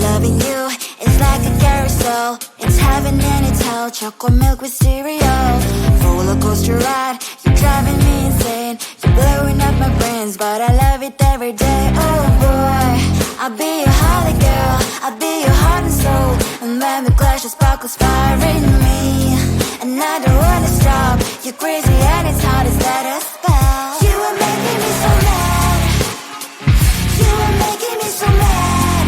Loving you is like a carousel. It's heaven and it's hell. Chocolate milk with cereal. Roller coaster ride, you're driving me insane. You're blowing up my brains, but I love it every day. Oh boy, I'll be your holly girl, I'll be your heart and soul. And when we clash, the sparkles fire in me. And I don't wanna stop. You're crazy and it's hard as let a spell. You are making me so mad. You are making me so mad.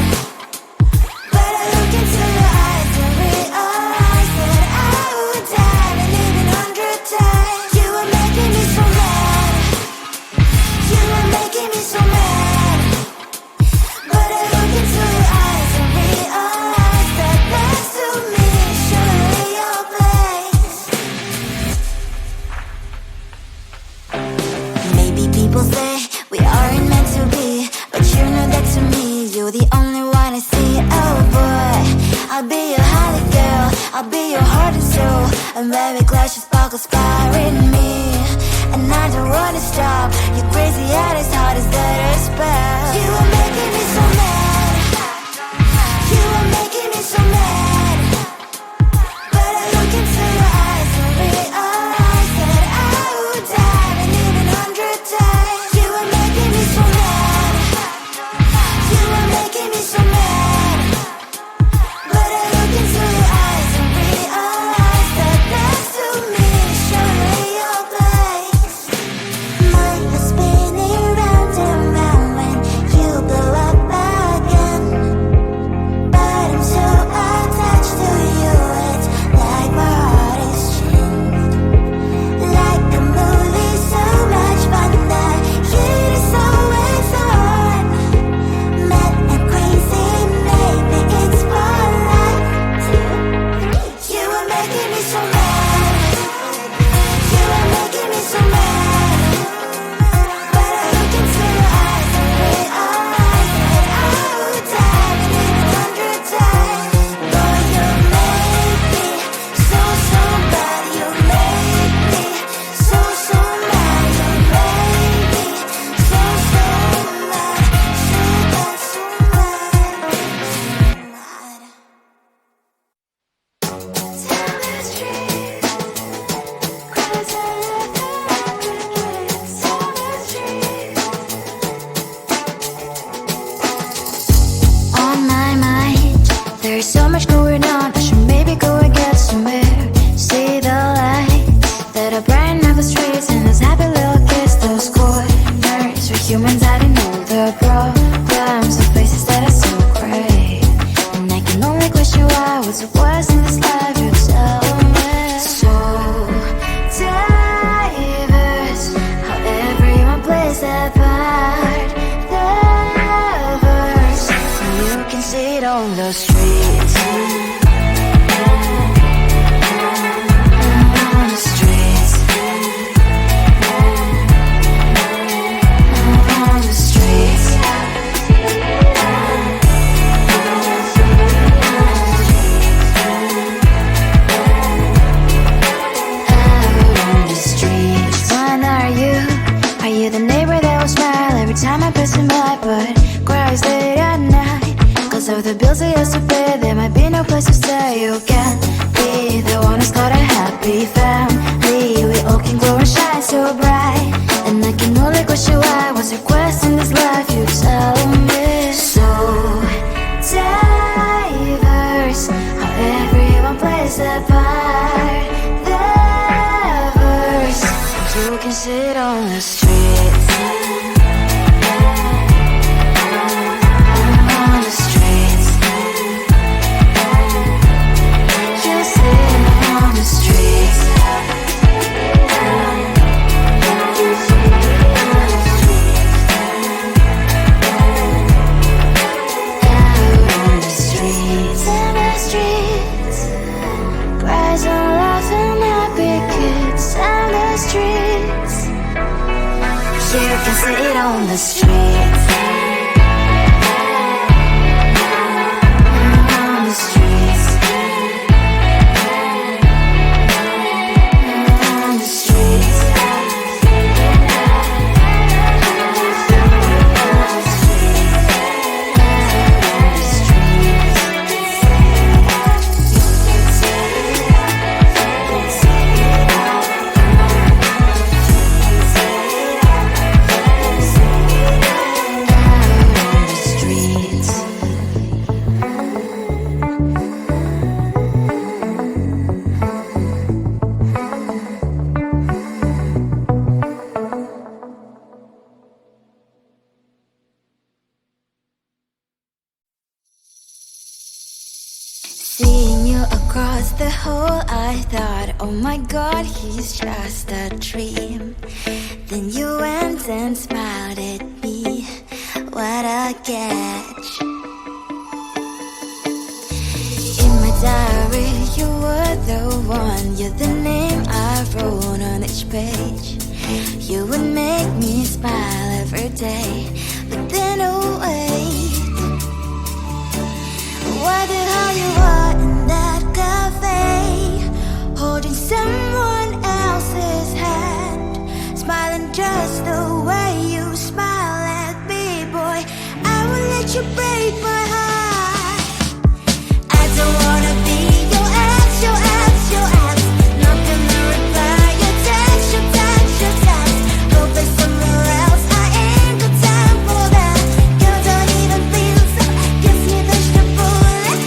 But I look into your eyes and realize that I would die and even 100 times. You are making me so mad. You are making me so mad. But I look into your eyes and realize that next to me is surely your place. Maybe people say we aren't meant to be, but you know that to me, you're the only one I see. Oh boy, I'll be your holly girl, I'll be your heart and soul. And when we clash, the sparkles fire in me. And I don't wanna stop. You're crazy and as hard as that a spell. You are making me so mad. You are making me so mad. But I look into your eyes and realize that I would die and even 100 times. You are making me so mad. You are making me so mad. But I look into your eyes and realize that next to me is surely your place. Mine is spinning round and round when you blow up again. But I'm so attached to you, it's like my heart is chained. Like a movie, so much fun that heat is always on. Mad and crazy, maybe it's for life. 2, 3. You are making me so mad. You are making me so mad. But I look into your eyes and realize that I would die and even 100 times. Boy, you make me so, so bad. You make me so, so mad. You make me so, so mad. So bad, so mad, so mad. Tell the street, 'cause I love crickets. Tell the street. On my mind, there's so much going on. I should maybe go and get somewhere. See the lights that are brighten up the streets, and those happy little kids, those corners where humans hiding all the problems, the faces that are so gray. And I can only question why was it worse in this life. You tell me. So diverse, how everyone plays their part. Lovers, you can see it on the streets. On the streets. On the streets. Out on the streets. When are you? Are you the neighbor that will smile every time I pass him by, but cries late at night? 'Cause of the bills I used to pay, there might be no place to stay. You can't be the one who's got a happy family. We all can glow and shine so bright. And I can only question why was your quest in this life. You tell me. So diverse, how everyone plays their part. Lovers, you can sit on the streets. On the streets. You sit on the streets. Out on the streets. In the streets. Cries and laughs and happy kids. On the streets. You can sit on the streets. On the streets. On the streets. On the streets. Seeing you across the hall, I thought, oh my god, he's just a dream. Then you went and smiled at me. What a catch. In my diary, you were the one. You're the name I wrote on each page. You would make me smile every day. But then, oh wait, why the hell you are in that cafe, holding someone else's hand, smiling just the way you smile at me, boy. I will let you break my heart. I don't wanna be your ex, your ex, your ex. Not gonna reply your text, your text, your text. Go play somewhere else, I ain't got time for that. You don't even feel so, guess you dodged the bullet.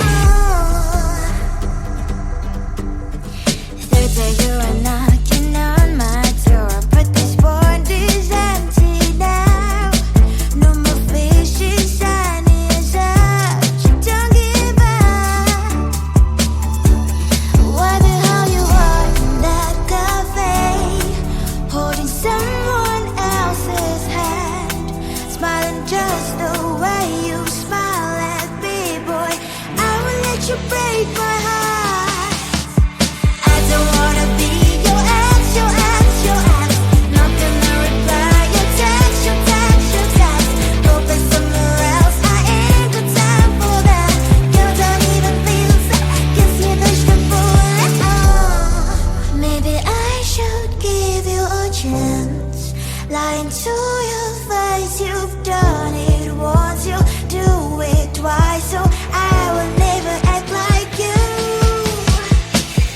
Third day you are knocking on my door, but this board is empty now. No more fishes, shiny as up. You don't give up. Why the hell you are in that cafe, holding someone else's hand, smiling just the way you smile at me, boy. I will let you break my heart. I don't wanna be your ex, your ex, your ex. Not gonna reply your text, your text, your text. Go play somewhere else, I ain't got time for that. You don't even feel so, guess you dodged the bullet. Maybe I should give you a chance. Lying to your face, you've done it once, you do it twice, so I will never act like you.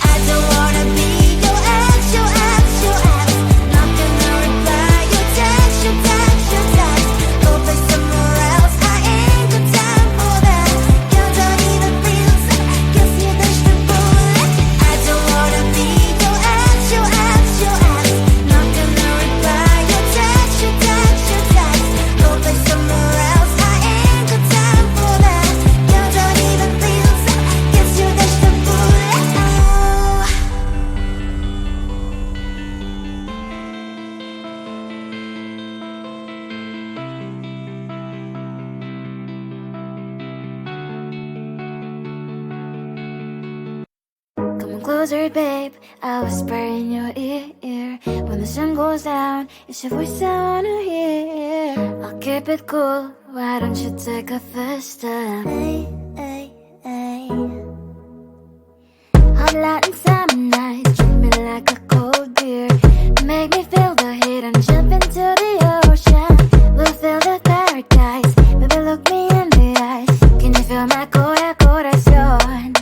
I don't wanna be your ex, your ex, your ex. Not gonna reply your text, your text, your text. Go play somewhere else, I ain't got time for that. You don't even feel so, guess you dodged the bullet. I don't wanna be your ex, your ex, your ex. Not gonna reply your text, your text, your text. Go play somewhere else, I ain't got time for that. You don't even feel so, guess you dodged the bullet. Come on closer, babe, I'll whisper in your ear. When the sun goes down, it's your voice I wanna hear. I'll keep it cool, why don't you take a first step? Hey, hey, hey. Hot light and summer nights, treat me like a cold beer. Make me feel the heat and jump into the ocean. We'll feel the paradise, baby look me in the eyes. Can you feel my corazón?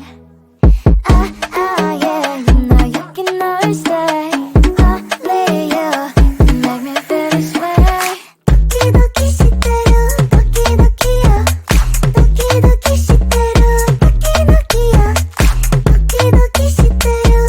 Yeah, you know you can always stay. Only you can make me feel this way. Doki doki shiteru, doki doki yo. Doki doki shiteru, doki doki yo. Doki doki shiteru,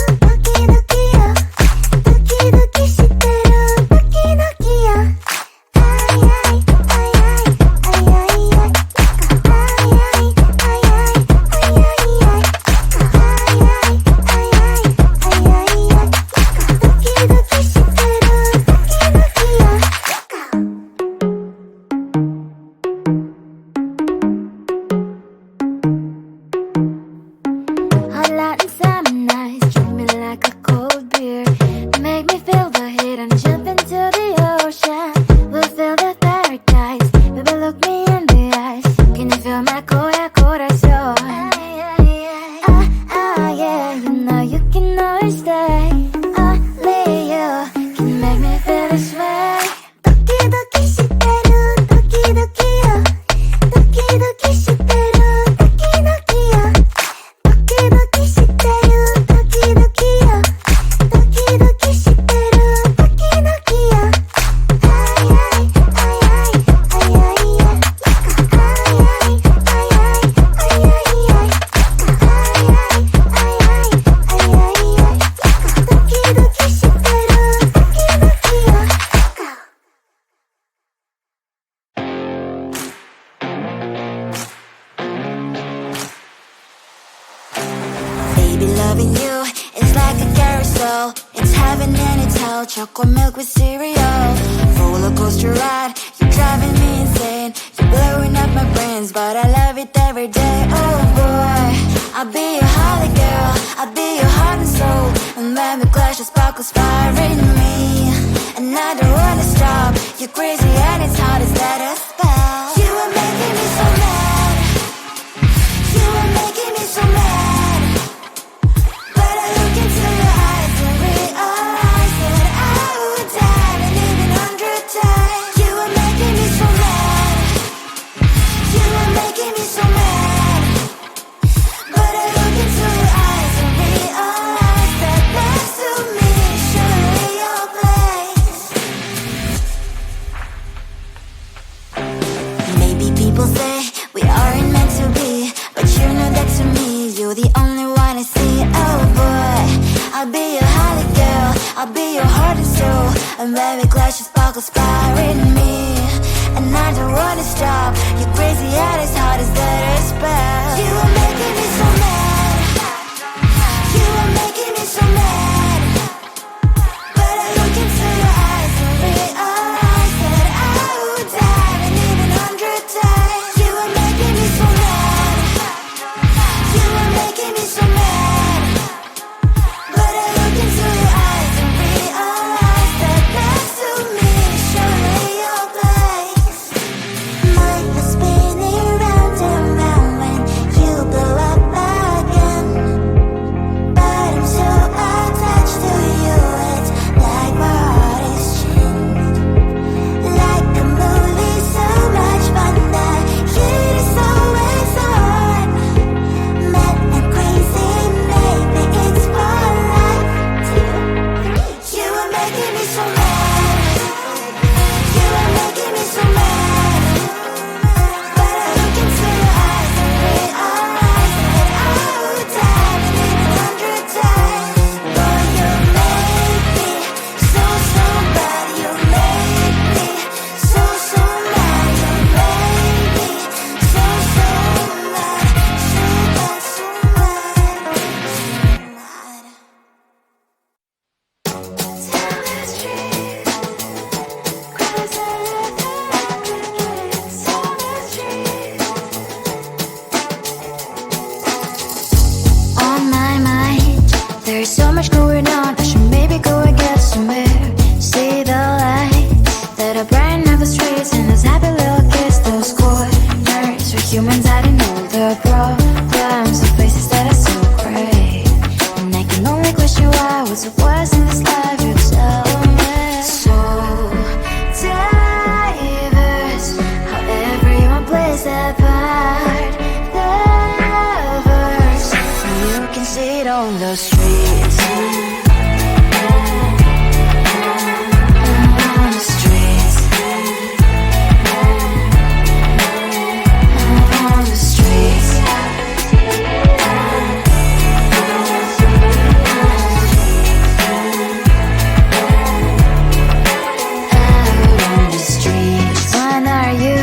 Baby, loving you is like a carousel. It's heaven and it's hell, chocolate milk with cereal. Roller coaster ride, you're driving me insane. You're blowing up my brains, but I love it every day. Oh boy, I'll be your holly girl, I'll be your heart and soul. And when we clash, the sparkles fire in me. And I don't wanna stop, you're crazy and it's hard as let us spell. You are making me so mad, you are making me so mad. But I look into your eyes and realize that I would die and even 100 times. You are making me so mad, you are making me so mad. But I look into your eyes and realize that next to me is surely your place. Maybe people say we aren't meant to be, but you know that to me you're the only one I see. Oh boy, I'll be your holly girl, I'll be your heart and soul. And when we clash, the sparkles fire in me. And I don't wanna stop, you're crazy and as hard as that a spell. You are making me so mad, you are making me so mad. But I look into your eyes and realize that I would die and even 100 times. You are making me so mad, you are making me so mad. But I look into your eyes and realize that next to me is surely your place. Mind was spinning round and round when you blow up again. But I'm so attached to you, it's like my heart is chained. Like a movie, so much fun, that heat is always on. Mad and crazy, maybe it's for life. 2, 3. You are making me so mad, you are making me so mad. But I look into your eyes and realize that I would die and even 100 times. Boy, you make me so, so bad. You make me so, so mad. You make me so, so mad. So bad, so mad, so mad. Tell the street, cries out tell the street. On my mind, there's so much going on. I should maybe go and get somewhere. See the lights that are brighten up the streets, and those happy little kids, those corners where humans hiding all their problems, the places that are so great. And I can only question why, what's it was in this life, you tell me. So diverse, how everyone plays their part. Lovers, you can see it on the streets. On the streets. On the streets. Out on the street. Which one are you?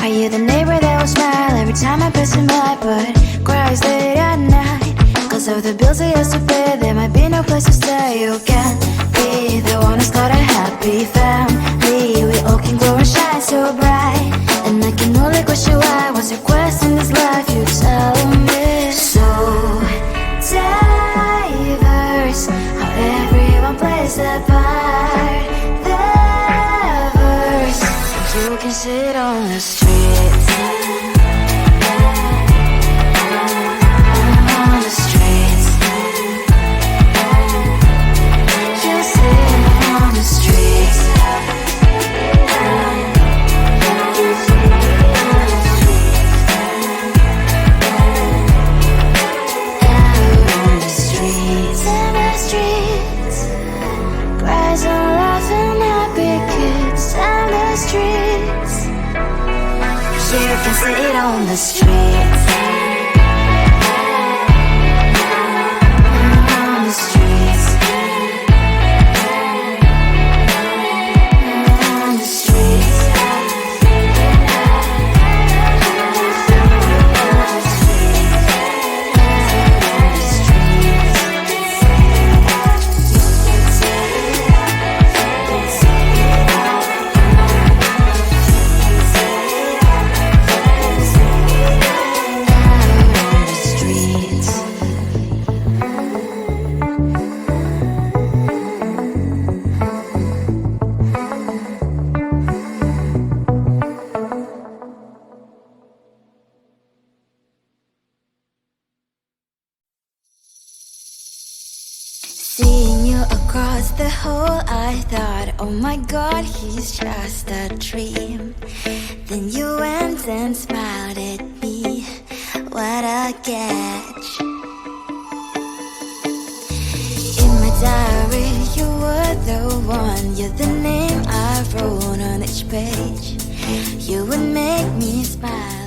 Are you the neighbor that will smile every time I pass him by, but cries late at night? Cause of the bills he has to pay, there might be no place to stay. You can be the one who's got a happy family. We all can glow and shine so bright. And I can only question why, what's your quest in this life, you tell me. So diverse, how everyone plays their part. Lovers, you can sit on the streets. On the streets. You sit on the streets. Out on the streets. In the streets. Cries and laughing happy kids. In the streets. You can sit on the streets. On the streets. On the streets. On the streets. Seeing you across the hall, I thought, oh my god, he's just a dream. Then you went and smiled at me. What a catch. In my diary, you were the one. You're the name I wrote on each page. You would make me smile.